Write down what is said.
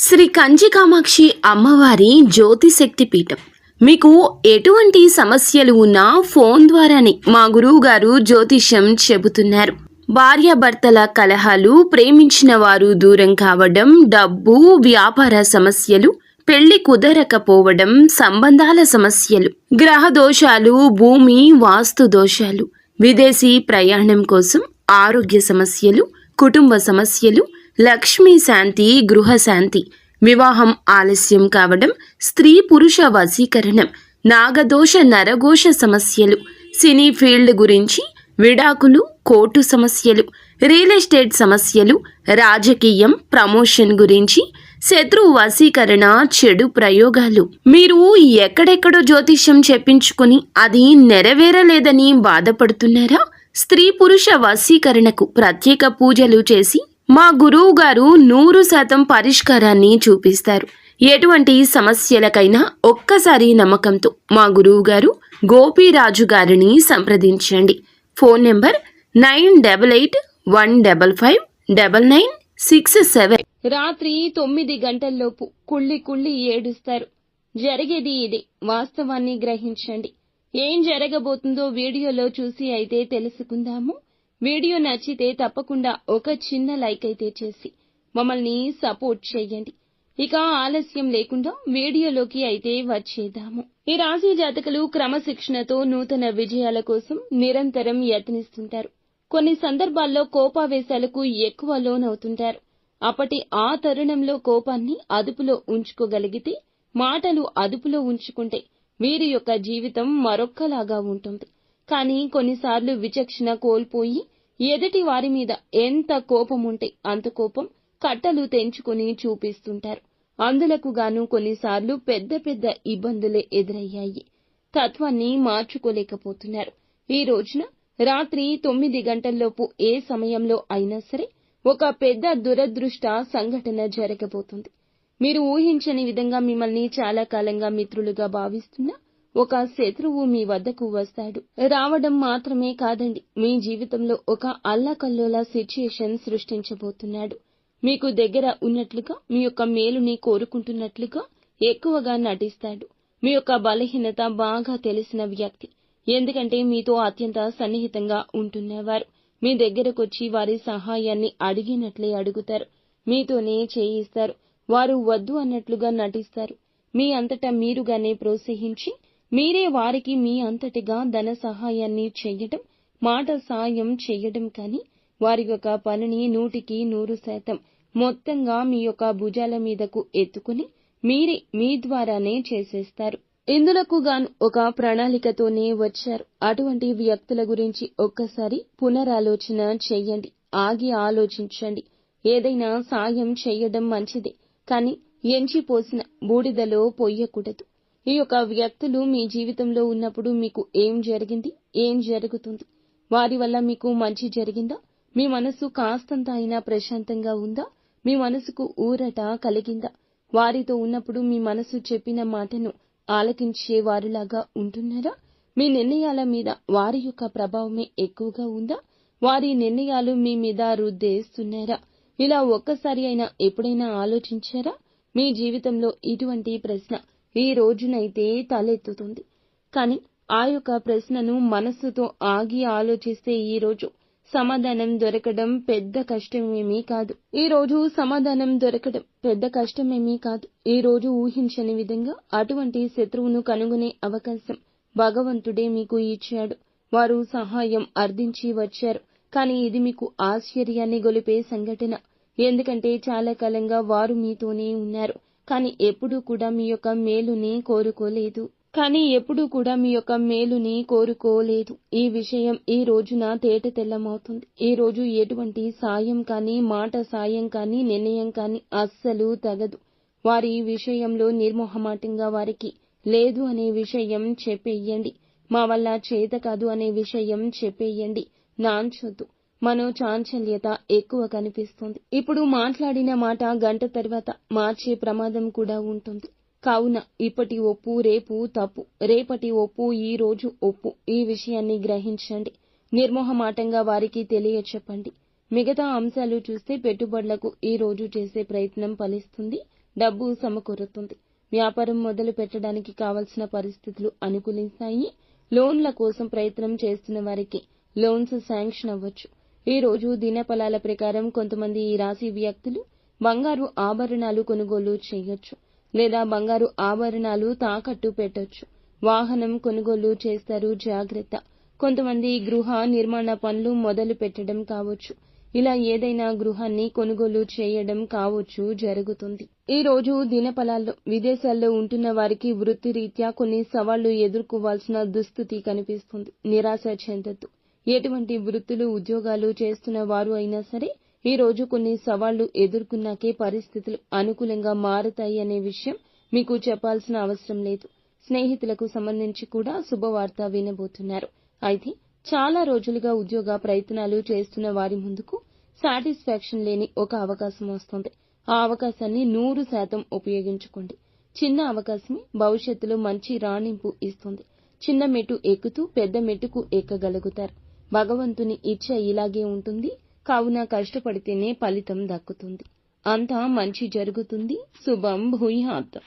శ్రీ కంచి కామాక్షి అమ్మవారి జ్యోతిశక్తి పీఠం. మీకు ఎటువంటి సమస్యలు ఉన్నా ఫోన్ ద్వారానే మా గురువు గారు జ్యోతిష్యం చెబుతున్నారు. భార్యాభర్తల కలహాలు, ప్రేమించిన వారు దూరం కావడం, డబ్బు, వ్యాపార సమస్యలు, పెళ్లి కుదరకపోవడం, సంబంధాల సమస్యలు, గ్రహ దోషాలు, భూమి వాస్తు దోషాలు, విదేశీ ప్రయాణం కోసం, ఆరోగ్య సమస్యలు, కుటుంబ సమస్యలు, లక్ష్మీ శాంతి, గృహశాంతి, వివాహం ఆలస్యం కావడం, స్త్రీ పురుష వశీకరణం, నాగదోష నరఘోష సమస్యలు, సినీ ఫీల్డ్ గురించి, విడాకులు, కోర్టు సమస్యలు, రియల్ ఎస్టేట్ సమస్యలు, రాజకీయం, ప్రమోషన్ గురించి, శత్రు వశీకరణ, చెడు ప్రయోగాలు. మీరు ఎక్కడెక్కడో జ్యోతిష్యం చెప్పించుకుని అది నెరవేరలేదని బాధపడుతున్నారా? స్త్రీ పురుష వశీకరణకు ప్రత్యేక పూజలు చేసి మా గురువు గారు 100% పరిష్కారాన్ని చూపిస్తారు. ఎటువంటి సమస్యలకైనా ఒక్కసారి నమ్మకంతో మా గురువు గారు గోపీరాజు గారిని సంప్రదించండి. Phone number 9815559967. రాత్రి 9 గంటల్లోపు కుళ్ళి కుళ్ళి ఏడుస్తారు. జరిగేది ఇదే. వాస్తవాన్ని గ్రహించండి. ఏం జరగబోతుందో వీడియోలో చూసి అయితే తెలుసుకుందాము. వీడియో నచ్చితే తప్పకుండా ఒక చిన్న లైక్ అయితే చేసి మమ్మల్ని సపోర్ట్ చేయండి. ఇక ఆలస్యం లేకుండా వీడియోలోకి అయితే వచ్చేద్దాము. ఈ రాశి జాతకులు క్రమశిక్షణతో నూతన విజయాల కోసం నిరంతరం యత్నిస్తుంటారు. కొన్ని సందర్భాల్లో కోపావేశాలకు ఎక్కువ లోనవుతుంటారు. అప్పటి ఆ తరుణంలో కోపాన్ని అదుపులో ఉంచుకోగలిగితే, మాటలు అదుపులో ఉంచుకుంటే వీరి యొక్క జీవితం మరొక్కలాగా ఉంటుంది. కానీ కొన్నిసార్లు విచక్షణ కోల్పోయి ఎదుటి వారి మీద ఎంత కోపం ఉంటే అంత కోపం కట్టలు తెంచుకుని చూపిస్తుంటారు. అందులకు గాను కొన్నిసార్లు పెద్ద పెద్ద ఇబ్బందులే ఎదురయ్యాయి. తత్వాన్ని మార్చుకోలేకపోతున్నారు. ఈ రోజున రాత్రి 9 గంటల్లోపు ఏ సమయంలో అయినా సరే ఒక పెద్ద దురదృష్ట సంఘటన జరగబోతుంది. మీరు ఊహించని విధంగా మిమ్మల్ని చాలా కాలంగా మిత్రులుగా భావిస్తున్న ఒక శత్రువు మీ వద్దకు వస్తాడు. రావడం మాత్రమే కాదండి, మీ జీవితంలో ఒక అల్లకల్లోల సిచ్యుయేషన్ సృష్టించబోతున్నాడు. మీకు దగ్గర ఉన్నట్లుగా, మీ యొక్క మేలుని కోరుకుంటున్నట్లుగా ఎక్కువగా నటిస్తాడు. మీ యొక్క బలహీనత బాగా తెలిసిన వ్యక్తి. ఎందుకంటే మీతో అత్యంత సన్నిహితంగా ఉంటున్నవారు. మీ దగ్గరకొచ్చి వారి సహాయాన్ని అడిగినట్లే అడుగుతారు. మీతోనే చేయిస్తారు. వారు వద్దు అన్నట్లుగా నటిస్తారు. మీ అంతటా మీరుగానే ప్రోత్సహించి మీరే వారికి మీ అంతటిగా ధన సహాయాన్ని చెయ్యడం, మాట సాయం చెయ్యడం, కానీ వారి యొక్క పనిని 100% మొత్తంగా మీ యొక్క భుజాల మీదకు ఎత్తుకుని మీరే మీ ద్వారానే చేసేస్తారు. ఇందులకు గాను ఒక ప్రణాళికతోనే వచ్చారు. అటువంటి వ్యక్తుల గురించి ఒక్కసారి పునరాలోచన చెయ్యండి. ఆగి ఆలోచించండి. ఏదైనా సాయం చెయ్యడం మంచిదే, కానీ ఎంచిపోసిన బూడిదలో పొయ్యకూడదు. ఈ యొక్క వ్యక్తులు మీ జీవితంలో ఉన్నప్పుడు మీకు ఏం జరిగింది, ఏం జరుగుతుంది, వారి వల్ల మీకు మంచి జరిగిందా, మీ మనసు కాస్తంత అయినా ప్రశాంతంగా ఉందా, మీ మనసుకు ఊరట కలిగిందా, వారితో ఉన్నప్పుడు మీ మనసు చెప్పిన మాటను ఆలకించే వారిలాగా ఉంటున్నారా, మీ నిర్ణయాల మీద వారి యొక్క ప్రభావమే ఎక్కువగా ఉందా, వారి నిర్ణయాలు మీ మీద రుద్దేస్తున్నారా, ఇలా ఒక్కసారి అయినా ఎప్పుడైనా ఆలోచించారా? మీ జీవితంలో ఇటువంటి ప్రశ్న ఈ రోజునైతే తలెత్తుతుంది. కానీ ఆ యొక్క ప్రశ్నను మనస్సుతో ఆగి ఆలోచిస్తే ఈ రోజు సమాధానం దొరకడం పెద్ద కష్టమేమీ కాదు. ఈ రోజు ఊహించని విధంగా అటువంటి శత్రువును కనుగొనే అవకాశం భగవంతుడే మీకు ఇచ్చాడు. వారు సహాయం అర్థించి వచ్చారు. కానీ ఇది మీకు ఆశ్చర్యాన్ని గొలిపే సంఘటన. ఎందుకంటే చాలా కాలంగా వారు మీతోనే ఉన్నారు. కానీ ఎప్పుడూ కూడా మీ యొక్క మేలుని కోరుకోలేదు. ఈ విషయం ఈ రోజున తేట తెల్లమవుతుంది. ఈ రోజు ఎటువంటి సాయం కానీ, మాట సాయం కానీ, నిర్ణయం కానీ అస్సలు తగదు. వారి విషయంలో నిర్మోహమాటంగా వారికి లేదు అనే విషయం చెప్పేయండి. మా వల్ల చేత కాదు అనే విషయం చెప్పేయండి. నాంచొద్దు. మనోచాంచల్యత ఎక్కువ కనిపిస్తుంది. ఇప్పుడు మాట్లాడిన మాట గంట తర్వాత మార్చే ప్రమాదం కూడా ఉంటుంది. కావున ఇప్పటి ఒప్పు రేపు తప్పు, రేపటి ఒప్పు ఈ రోజు ఒప్పు. ఈ విషయాన్ని గ్రహించండి. నిర్మోహమాటంగా వారికి తెలియచెప్పండి. మిగతా అంశాలు చూస్తే పెట్టుబడులకు ఈ రోజు చేసే ప్రయత్నం ఫలిస్తుంది. డబ్బు సమకూరుతుంది. వ్యాపారం మొదలు పెట్టడానికి కావలసిన పరిస్థితులు అనుకూలిస్తాయి. లోన్ల కోసం ప్రయత్నం చేస్తున్న వారికి లోన్స్ శాంక్షన్ అవ్వచ్చు. ఈ రోజు దినఫలాల ప్రకారం కొంతమంది ఈ రాశి వ్యక్తులు బంగారు ఆభరణాలు కొనుగోలు చేయొచ్చు లేదా బంగారు ఆభరణాలు తాకట్టు పెట్టొచ్చు. వాహనం కొనుగోలు చేస్తారు, జాగ్రత్త. కొంతమంది గృహ నిర్మాణ పనులు మొదలు పెట్టడం కావచ్చు. ఇలా ఏదైనా గృహాన్ని కొనుగోలు చేయడం కావచ్చు జరుగుతుంది. ఈ రోజు దినఫలాల్లో విదేశాల్లో ఉంటున్న వారికి వృత్తిరీత్యా కొన్ని సవాళ్లు ఎదుర్కోవాల్సిన దుస్థితి కనిపిస్తుంది. నిరాశ చెందొద్దు. ఎటువంటి వృత్తులు ఉద్యోగాలు చేస్తున్న వారు అయినా సరే ఈ రోజు కొన్ని సవాళ్లు ఎదుర్కొన్నాకే పరిస్థితులు అనుకూలంగా మారతాయి అనే విషయం మీకు చెప్పాల్సిన అవసరం లేదు. స్నేహితులకు సంబంధించి కూడా శుభవార్త వినబోతున్నారు. అయితే చాలా రోజులుగా ఉద్యోగ ప్రయత్నాలు చేస్తున్న వారి ముందుకు సాటిస్ఫాక్షన్ లేని ఒక అవకాశం వస్తుంది. ఆ అవకాశాన్ని 100% ఉపయోగించుకోండి. చిన్న అవకాశమే భవిష్యత్తులో మంచి రాణింపు ఇస్తుంది. చిన్న మెట్టు ఎక్కుతూ పెద్ద మెట్టుకు ఎక్కగలుగుతారు. భగవంతుని ఇచ్చ ఇలాగే ఉంటుంది. కావున కష్టపడితేనే ఫలితం దక్కుతుంది. అంతా మంచి జరుగుతుంది. శుభం భూయాత్.